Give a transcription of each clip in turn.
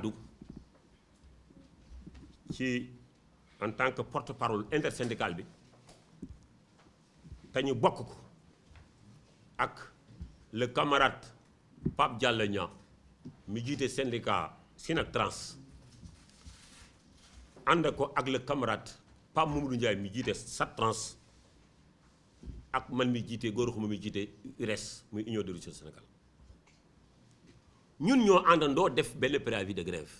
àddu ci en tant que porte-parole intersyndical bi te ñu bokk ko ak le camarade Pape Diallo Niang mi jiite syndicat Synactrans ànd ko ak le camarade Pape Mamadou Ndiaye mi jiite Sattrans ak man mi jiite Gora Khouma mi jiite URES muy Union des routiers du Sénégal ñun ñoo àndandoo def benn préavis de grève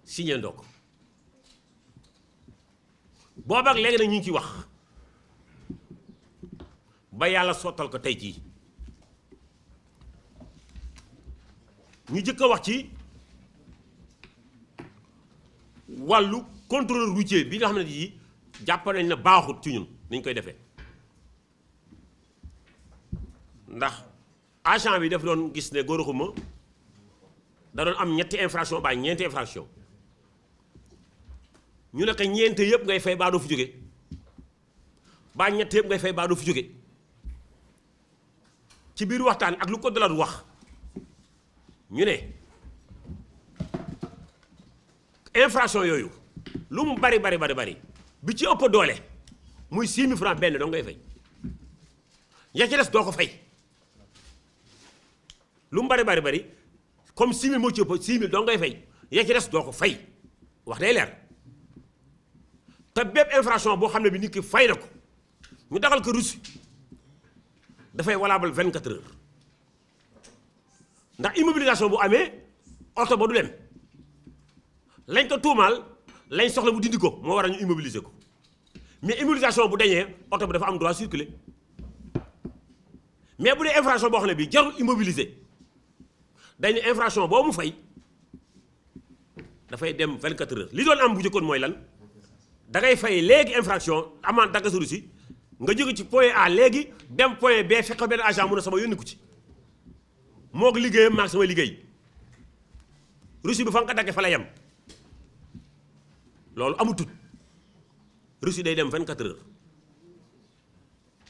signé ndoo ko booba ak léegi nag ñu ngi ciy wax ba yàlla sottal ko tey jii ñu jëkk a wax ci wàllu contrôleur routier bi nga xam ne ji jàpp nañ ne baaxut ci ñun niñ koy defee ndax agent bi daf doon gis ne Gora Khouma da doon am ñetti infraction ba ñeenti infraction ñu ne ko ñeente yëpp ngay fay baa doo fi jóge baa ñett yëpp ngay fay baa doo fi jóge ci biir waxtaan ak lu code de la route wax ñu ne infraction yooyu lu mu bari bi ci ëpp doole muy 6 000 francs benn doo ngay fay ya ci des doo ko fay lu mu bari comme 6 000 moo ci ëpp 6 000 doo ngay fay ya ci des doo ko fay wax day leer te bépp infraction boo xam ne bi nit ki fay na ko ñu dagal ko reçu dafay valable 24 heures ndax immobilisation bu amee oto ba du dem lañ ko tuumaal lañ soxla mu dindi ko moo war a ñu immobiliser ko mais immobilisation bu dañee oto bi dafa am droit circuler mais bu dee infraction boo xam ne bii jarul immobiliser dañ ne infraction boo mu fay dafay dem 24 heures li doon am bu jëkkoon mooy lan da ngay fay léegi infraction amende dagg sa reçu nga jóge ci point A léegi dem point B fekk benn agent mu ne sama yónni ko ci moo ko liggéeyam maag sama liggéey reçu bi fa nga ko daggee fa la yem loolu amutut reçu day dem 24 heures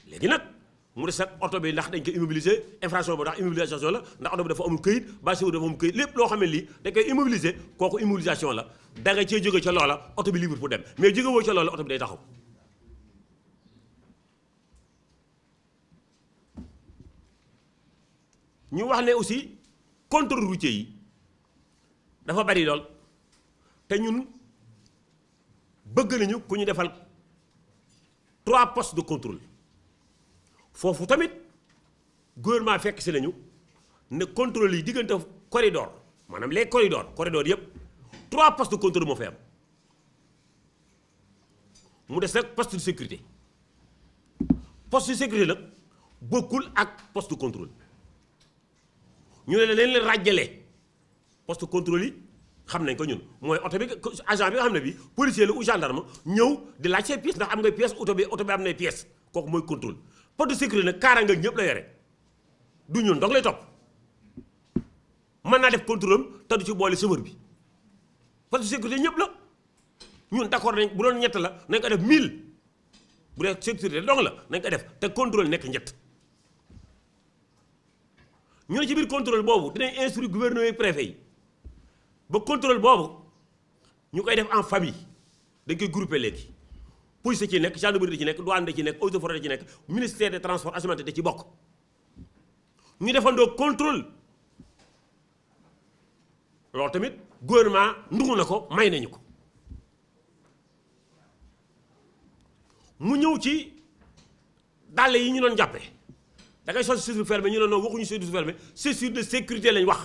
léegi nag mu des ak oto bi ndax dañ ko immobiliser infraction boobu ndax immobilisation la ndax oto bi dafa amul këyit ba chauffeur dafa amul këyit lépp loo xam ne lii dañ koy immobiliser kooku immobilisation la da nga cee jóge ca loola oto bi libre pour dem mais jóge woo ca loola oto bi day taxaw ñu wax ne aussi contrôle routier yi dafa bari lool te ñun bëgg nañu ku ñu defal 3 postes de contrôle foofu tamit gouvernement fekk si nañu ne contrôle yi diggante corridor maanaam les corridors yëpp 3 postes de contrôle moo fay am mu des nag poste de sécurité poste de sécurité nag bokkul ak poste de contrôle ñu ne leen leen ràjjale poste de contrôle yi xam nañ ko ñun mooy oto bi agent bi nga xam ne bi policier la ou gendarme ñëw di laaj say pièces ndax am ngay pièces oto bi am nay pièces kooku mooy contrôle poste de sécurité nag kaaraange ñëpp la yore du ñun dong lay topp mën naa def contrôle am te du ci boole chauffeur bi poste de sécurité ñëpp la ñun d'accord nañ bu doon ñett la nañ ko def 1000 bu dee sécurité dong la nañ ko def te contrôle nekk ñett ñu ne ci biir contrôle boobu dinañ instruire gouverneur yi préfet yi ba contrôle boobu ñu koy def en famille dañ koy groupé léegi police ci nekk gendarmerie da ci nekk douane da ci nekk eaux et forêts da ci nekk ministère des transports alimentaires da ci bokk ñu defandoo contrôle loolu tamit gouvernement ndungu na ko may nañu ko mu ñëw ci dàll yi ñu doon jàppe da ngay sol chaussure fermée ñu ne non waxuñu chaussure fermée chaussure de sécurité lañ wax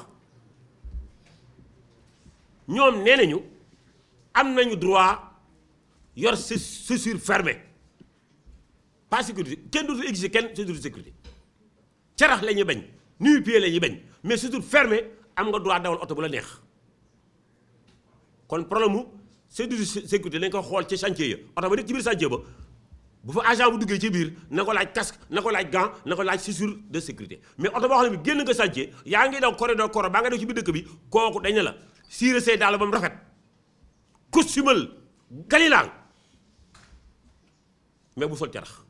ñoom nee nañu am nañu droit yor chaussure fermée pas sécurité kenn dootul exiger kenn chaussure de sécurité carax la ñuy bañ nu-pieds la ñuy bañ mais chaussure fermée am nga droit dawal oto bu la neex kon problème mu chaussure de sécurité lañ ko xool ci chantier ya oto ba nekk ci biir chantier ba bu fa agent bu duggee ci biir na ko laaj casque na ko laaj gant na ko laaj chaussure de sécurité mais oto boo xam ne bi génn nga chantier yaa ngi daw corridor baa nga daw ci biir dëkk bi kooku dañ ne la siire say daal ba mu rafet costumal galilaal mais bu sol carax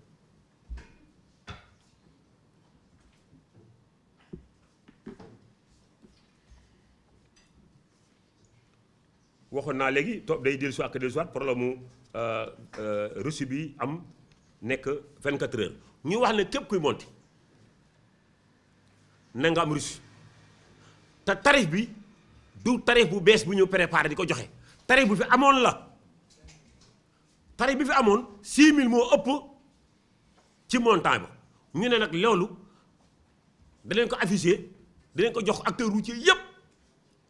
waxoon naa léegi toog day dellu si ak dellu si waat problème mu reçu bi am nekk 24 heures ñu wax ne képp kuy monter na nga am reçu te tarif bi du tarif bu bees bu ñu préparé di ko joxe tarif bu fi amoon la tarif bi fi amoon 6000 moo ëpp ci montant ba ñu ne nag loolu danañ ko affiché danañ ko jox acteur routier yëpp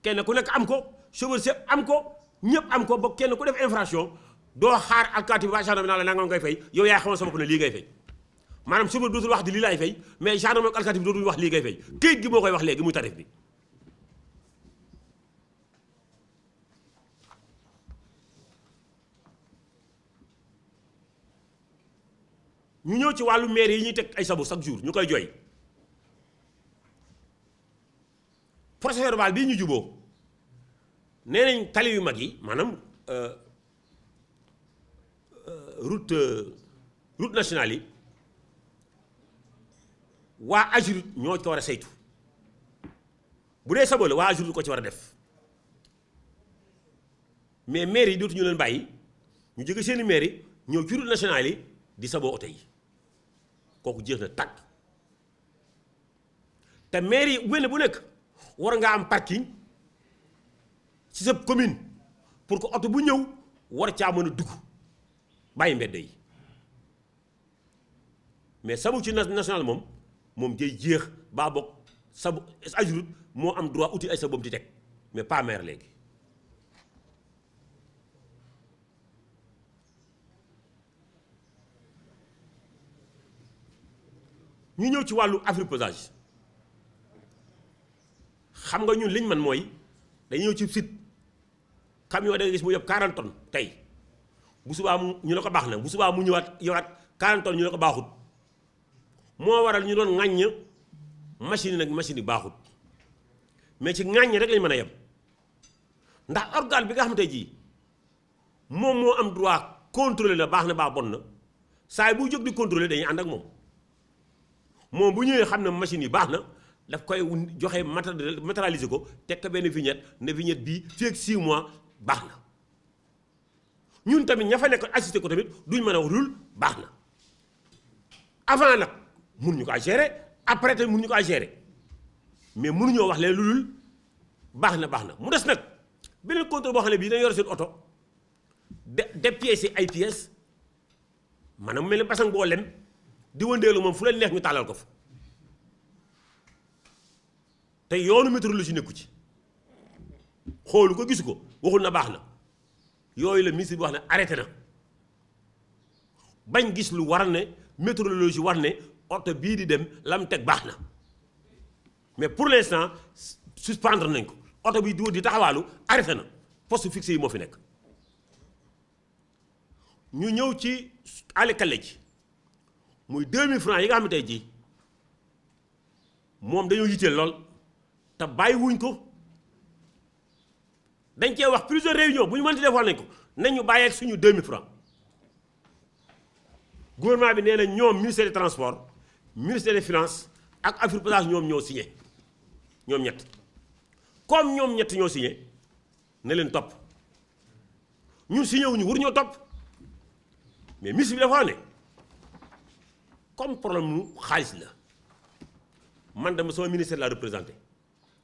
kenn ku nekk am ko chauffeur chef am ko ñëpp am ko ba kenn ku def infraction doo xaar alkaati bi waa gendarme naa la nangam ngay fay yow yaa xamal sa bopp ne lii ngay fay maanaam chauffeur dootul wax di lii laay fay mais gendarme ak alkaati bi dootul wax lii ngay fay këyit gi moo koy wax léegi muy tarif bi. ñu ñëw ci wàllu maire yi ñuy teg ay sabu chaque jour ñu koy jooy procès verbal bii ñu juboo nee nañ tali yu mag yi maanaam route nationale yi waa AGEROUTE ñoo ko war a saytu bu dee sabo la waa AGEROUTE ko ci war a def mais maire yi dootuñu leen bàyyi ñu jóge seeni maire yi ñëw ci route nationale yi di saboo oto yi kooku jeex na tàkk te maire yi bu nekk war nga am parking ci sa commune pour que oto bu ñëw war caa mën a dugg bàyyi mbedd yi mais sabu ci national moom jëy jeex baa bokk sabu AGEROUTE moo am droit uti ay saboom di teg mais pas maire léegi ñu ñëw ci wàllu affichage xam nga ñun liñ man mooy dañuy ñëw ci site camion da nga gis mu yóbbu 40 tonnes tey bu subaa mu ñu ne ko baax na bu subaa mu ñëwaat yoraat 40 tonnes ñu ne ko baaxut moo waral ñu doon ŋàññ machine yi nag machine yi baaxut mais ci ŋàññ rek lañ mën a yem ndax organe bi nga xam tey jii moom moo am droit contrôler la baax na baa bon na saa yi bu jóg di contrôler dañuy ànd ak moom bu ñëwee xam ne machine yi baax na daf koy joxe matérialiser ko teg ko benn vignette ne vignette bii fii ak 6 mois baax na ñun tamit ña fa nekk assisté ko tamit duñ mën a wul baax na avant nag mun ñu ko gérer après tamit mun ñu ko gérer mais mënuñoo wax leen lu dul baax na mu des nag beneen contrôle boo xam ne bii dañu yor seen oto dépiécer ay pièces maanaam mel ni basang boo lem di wëndeelu moom fu leen neex ñu tàllal ko fa te yoonu météorologie nekku ci xoolu ko gisu ko waxul na baax na yooyu la ministre bi wax ne arrêté na bañ gis lu war ne météorologie war ne oto bii di dem lam teg baax na mais pour l'instant suspendre nañ ko oto bi di taxawaalu arrêté na poste fixe yi moo fi nekk ñu ñëw ci àllkale ji muy 2000 francs yi nga xam ne tey jii moom dañoo yitteel lool te bàyyi wuñ ko dañ cee wax plusieurs réunions bu ñu mënti defal nañ ko nañ ñu bàyyi ak suñu 2000 francs gouvernement bi nee na ñoom ministère des transports ministère des finances ak Afripage ñoom ñoo signé ñoom ñett comme ñoom ñett ñoo signé ne leen topp ñun signé wuñu war ñoo topp mais ministre bi dafa ne comme problème mu xaalis la man dama sama ministère la représenté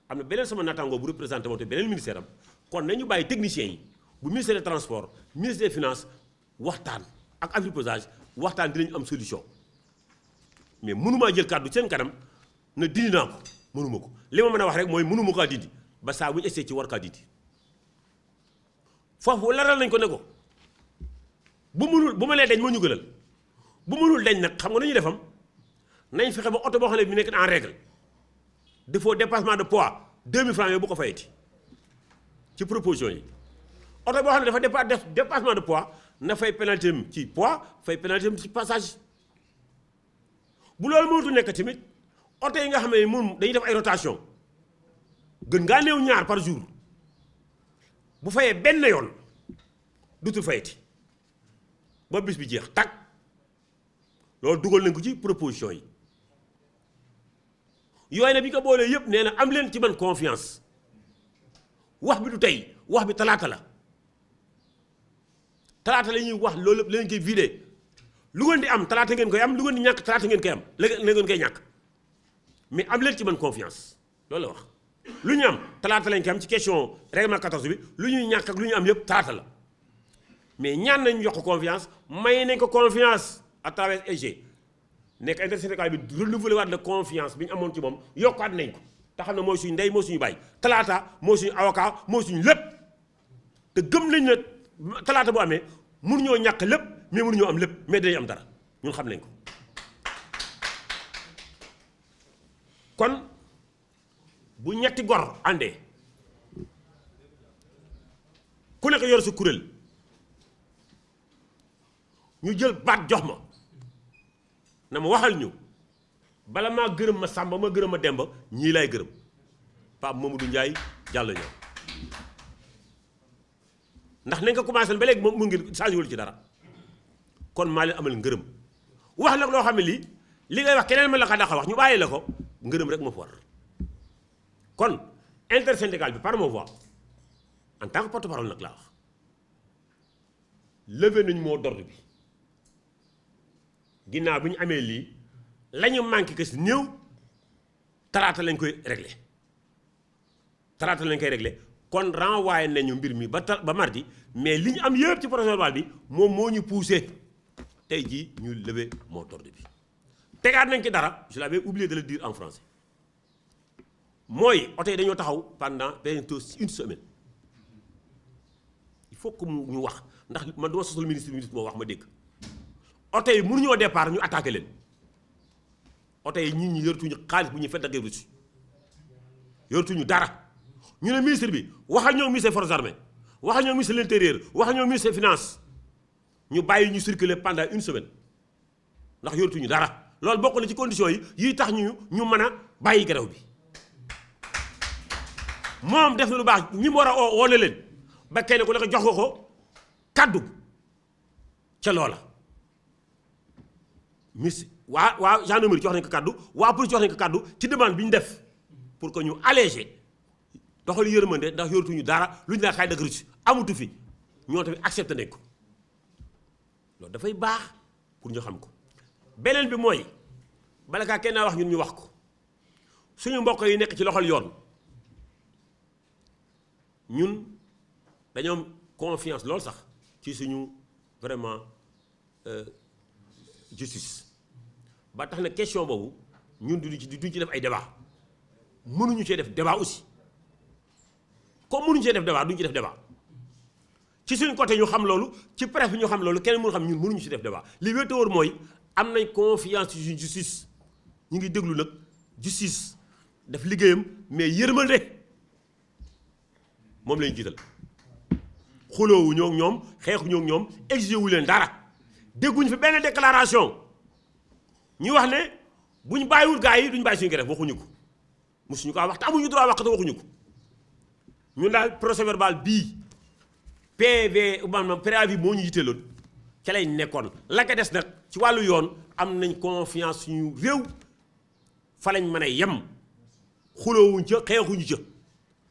am na beneen sama naataangoo bu représenté moom te beneen ministère am kon nañu bàyyi techniciens yi bu ministère des transports ministère des finances waxtaan ak Afripage waxtaan dinañu am solution mais mënumaa jël kàddu seen kanam na dindi naa ko mënuma ko li ma mën a wax rek mooy mënuma kaa dindi ba saa bu ñu essayé ci war kaa dindi foofu laral nañ ko ne ko bu mënul bu ma lee dañ moo ñu gënal bu mënul dañ nag xam nga nañu defam nañ fexe ba oto boo xam ne bi nekk en règle défaut dépassement de poids 2000 francs yooyu bu ko fayeti ci proposition yi oto boo xam ne dafa def dépassement de poids na fay pénalité ci poids fay pénalité ci passage bu loolu mënatu nekk tamit oto yi nga xam ne moom dañuy def ay rotation gën ngaa néew ñaar par jour bu fayee benn yoon dutul fayeti ba bis bi jeex tag loolu dugal nañ ko ci proposition yi yooyu nag bi ko boolee yëpp nee na am leen ci man confiance wax bi du tey wax bi talaata la talaata la ñuy wax loolu lépp la ngeen koy vidé lu ngeen di am talaata ngeen koy am lu ngeen di ñàkk talaata ngeen koy am la ngeen koy ñàkk mais am leen ci man confiance loolu la wax. lu ñu am talaata lañ koy am ci question règlement 14 bi lu ñuy ñàkk ak lu ñu am yëpp talaata la mais ñaan nañu jox ko confiance may nañ ko confiance à travers EG nekk intersyndical bi renouveler waat la confiance bi ñu amoon ci moom yokkaat nañ ko te xam ne mooy suñu ndey mooy suñu baay talaata mooy suñu avocat mooy suñu lépp te gëm nañ ne talaata bu amee mënuñoo ñàkk lépp mais mënuñoo am lépp mais dinañ am dara ñun xam nañ ko kon bu ñetti gor àndee ku nekk yor sa kuréel ñu jël baat jox ma na ma waxal ñu bala maa gërëm ma Samba ma gërëm ma Demba ñii laay gërëm Pape Mamadou Ndiaye jàll ñëw ndax nañ ko commencé ba léegi moom mu ngi changé wul ci dara kon maa leen amal ngërëm wax nag loo xam ne lii li ngay wax keneen ma la ko daxa wax ñu bàyyi la ko ngërëm rek ma fa war kon intersyndical bi par ma voix en tant que porte-parole nag laa wax levé nañu mot d'ordre bi ginnaaw bi ñu amee lii la ñu manqué que si néew talaata lañ koy réglé talaata lañ koy réglé kon renvoyé nañu mbir mi ba mardi mais li ñu am yëpp ci procès verbal bi moom moo ñu poussé tey jii ñu levé mot d'ordre bi tegaat nañ ci dara je l'avais oublié de le dire en français mooy oto yi dañoo taxaw pendant bientôt une semaine il faut que ñu wax ndax man duma sosal ministre moo wax ma dégg oto yi mënuñoo départ ñu attaqué leen oto yi ñi yortuñu xaalis bu ñuy fedd ak reçu yortuñu dara ñu ne ministre bi waxal ñoo ministre des forces armées waxal ñoo ministre de l'intérieur waxal ñoo ministre des finances ñu bàyyi ñu circuler pendant une semaine ndax yortuñu dara loolu bokk na ci conditions yi tax ñu mën a bàyyi grève bi moom def na lu baax ñi mu war a woo na leen ba kenn ku nekk jox ko kaddu ca loola mis waa gendarmerie jox nañ ko kaddu waa police jox nañ ko kaddu ci demande bi ñu def pour que ñu alléger doxal yërmande ndax yortuñu dara lu ñu naan xay dëgg russe amutu fi ñoo tamit accepté nañ ko loolu dafay baax pour ñu xam ko beneen bi mooy bala kaa kenn wax ñun ñu wax ko suñu mbokk yi nekk ci loxol yoon ñun dañoo am confiance lool sax ci suñu vraiment justice ba tax na question boobu ñun duñ ci def ay débat mënuñu cee def débat aussi comme mënuñu cee def débat duñu ci def débat ci suñu côté ñu xam loolu ci presse bi ñu xam loolu kenn mënu xam ñun mënuñu ci def débat li wér te wóor mooy am nañ confiance ci suñu justice ñu ngi déglu nag justice def liggéeyam mais yërmande moom lañu jiital xuloowu ñoo ñoom xeexu ñoo ñoom exigé wu leen dara dégguñu fi benn déclaration ñu wax ne bu ñu bàyyiwul gars yi duñu bàyyi suñu grève waxuñu ko mosuñu ko wax te amuñu droit wax te waxuñu ko ñun daal procès verbal bii PV maanaam préavis moo ñu yitteeloon ca lay nekkoon la ka des nag ci wàllu yoon am nañ confiance suñu réew fa lañ mën a yem xuloowuñ ca xeexuñu ca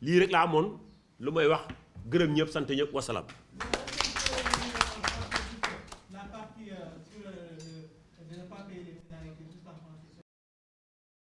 lii rek laa amoon lu may wax gërëm ñëpp sant ñëpp wasalaam